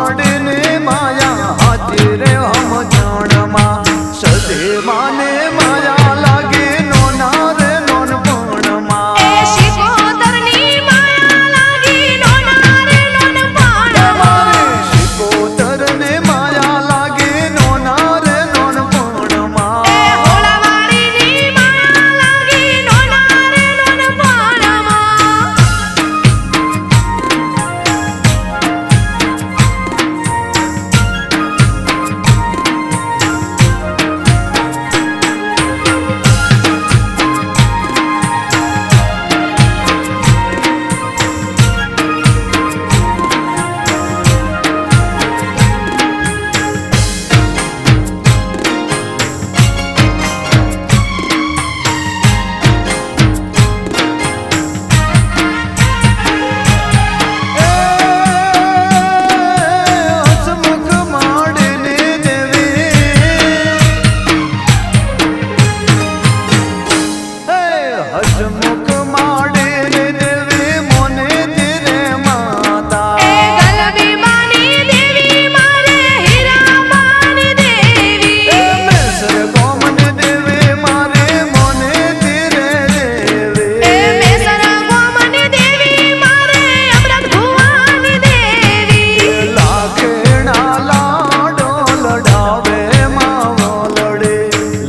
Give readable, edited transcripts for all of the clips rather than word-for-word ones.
माडने माया हाथी रे हम जानमा सदे माने माया लागे नोना रे नोनपणमा शिकोतरनी माया लागी नोना रे नोनपणमा शिकोतरने माया लागे नोना रे नोनपणमा होळावाडीनी माया लागी नोना रे नोनपणमा हसमुख माडे देवी मोने तेरे माता गलबी बानी देवी मारे हीरा बानी देवी मेसर गोमन देवी मारे मोने तेरे देवी मेसर गोमन देवी मारे अमृत भुवानी देवी लाखेणा लाडो लडावे मावो लडे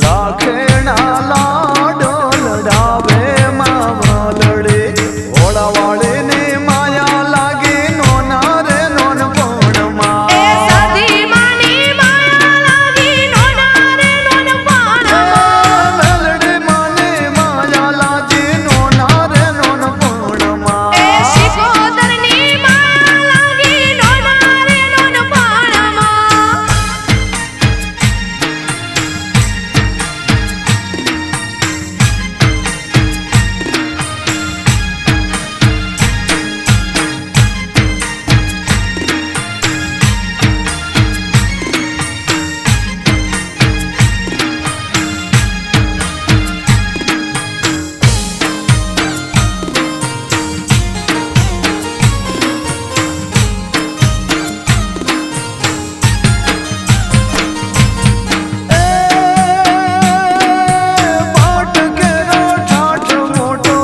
लाखेणा लाडो लडावे मावो लडे ओळावाडे ने माया लागे नोना रे नोनपणमा साधी मानी माया लागी नोना रे नोनपणमा मेलडे माने माया लागे नोना रे नोनपणमा शिकोतरनी माया लागी नोना रे नोनपणमा पाट केरो ठाठ मोटो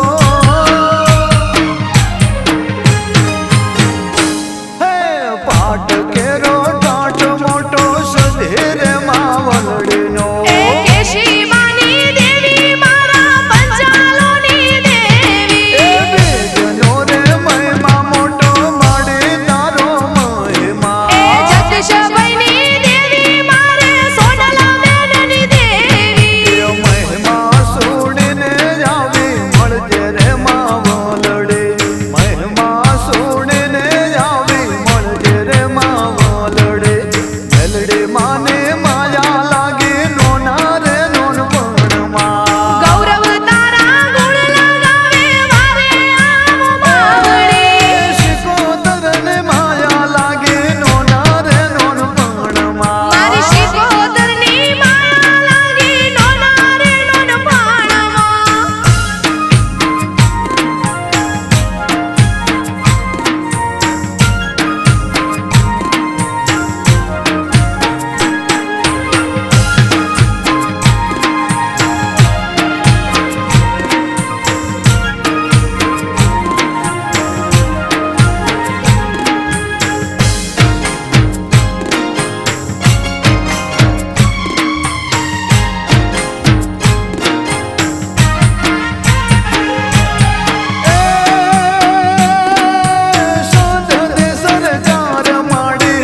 हे पाट केरो ठाठ मोटो सधेर मावलडीनो केशी बानी देवी मारा पंचालोनी देवी बेगनो रे महिमा मोटो माडे तारो महिमा जगदीश बहिनी देवी मारे सोनला बेननी देवी महिमा सोडीने जावी મળજે રે માવલડે महिमा सोडीने जावी મળજે रे मावलडे मेलडे माने माया लागे नोना रे नोनपणमा गौरव तारा गुण लगावे मारे आम बावड़ी शिकोतरने माया लागे नोना रे नोनपणमा मारी शिकोतरनी माया लागी नोना रे नोनपणमा साधने सरकार माडे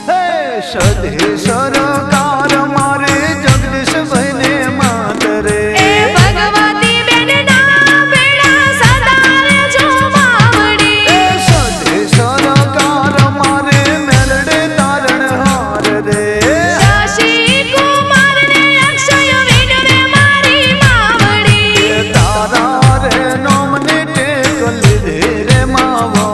हे सधे सरकार मारे जगदीश बहने मातरे भगवती बेन ना बेड़ा सदारे जो बावड़ी सधे सरकार मारे मेलडे तारण हार रे शशि कुमार ने अक्षय विनवे मारी मावड़ी तारा रे नोमने टेक लीधे रे मावो